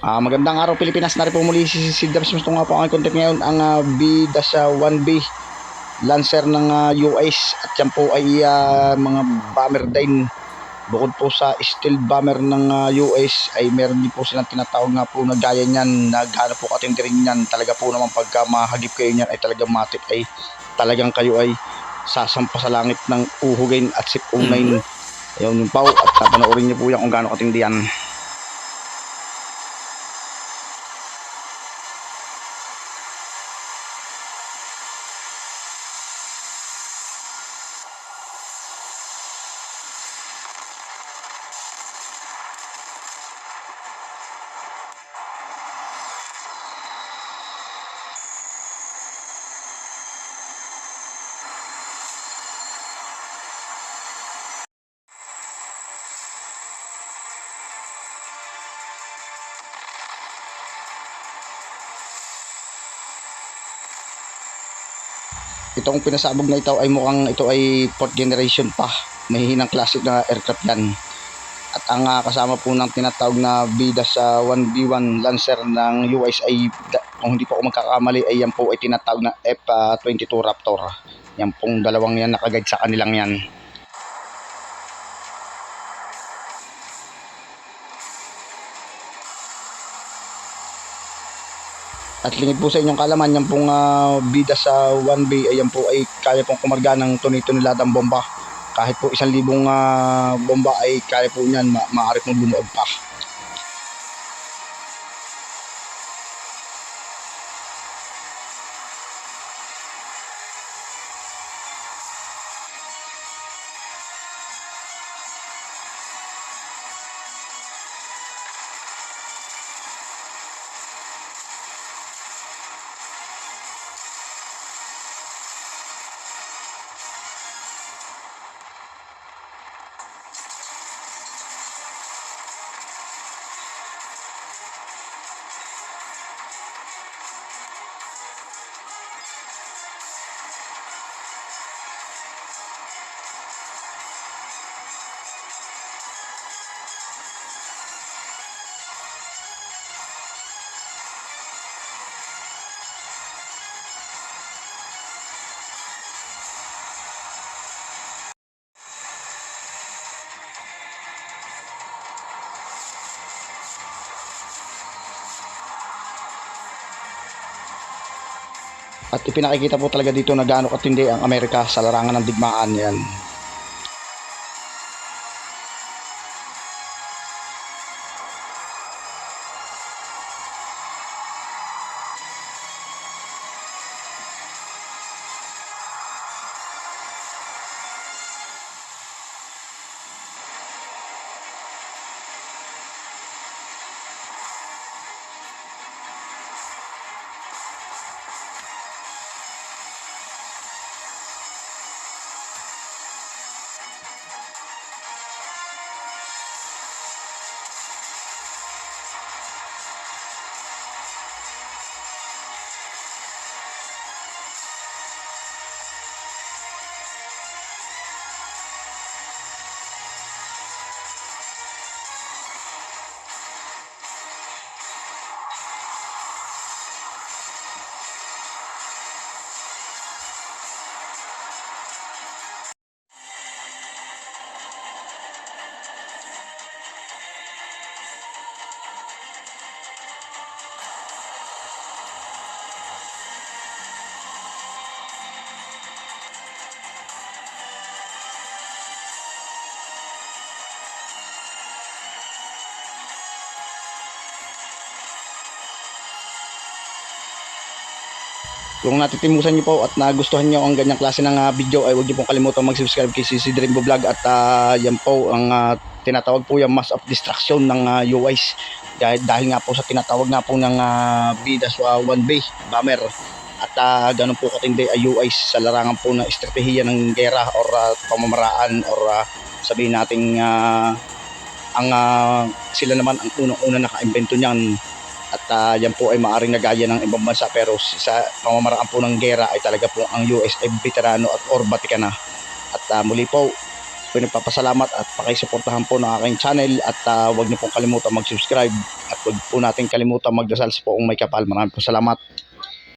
Magandang araw Pilipinas, na rin po muli si Debs. Gusto nga po ang content ngayon, ang B-1B Lancer ng US, at yan po ay mga bomber din. Bukod po sa steel bomber ng US ay meron din po silang tinatawag nga po na gaya niyan, na gaano po katindi rin yan. Talaga po naman pagka mahagip kayo niyan ay talagang matik, ay talagang kayo ay sasampa sa langit ng uhugin at sip-09. Ayun yung pao, at panoorin niyo po yan kung gaano katindi yan. Itong pinasabog na ito ay mukhang ito ay 4th generation pa. Mahihinang classic na aircraft yan. At ang kasama po ng tinatawag na B-1B1 Lancer ng US ay, kung hindi po ako magkakamali, ay yan po ay tinatawag na F-22 Raptor. Yan pong dalawang yan nakagad sa kanilang yan. At lingid po sa inyong kalaman, yan pong bida sa 1B ay yan po ay kaya pong kumarga ng tuni-tuniladang bomba. Kahit po 1,000 bomba ay kaya po niyan, maaari pong lumuog pa. At ipinakikita po talaga dito na gaano katindi ang Amerika sa larangan ng digmaan yan. Kung natitimusan nyo po at nagustuhan nyo ang ganyang klase ng video, ay huwag nyo pong kalimutan mag-subscribe kay si Dreambo Vlog. At yan po ang tinatawag po yung mass of distraction ng UIs, dahil nga po sa tinatawag nga po ng B-1B bomber. At ganun po katindi ay UIs sa larangan po ng estratehiya ng gera or pamamaraan, or sabihin natin sila naman ang unang-una naka-invento niyan. At yan po ay maaaring nagaya ng ibang bansa, pero sa pamamaraan po ng gera ay talaga po ang US ay veterano at or batika na. At muli po, po nagpapasalamat at pakisuportahan po ng aking channel at huwag niyo pong kalimutan mag-subscribe at huwag po natin kalimutan magdasal sa poong may kapal. Maraming po salamat.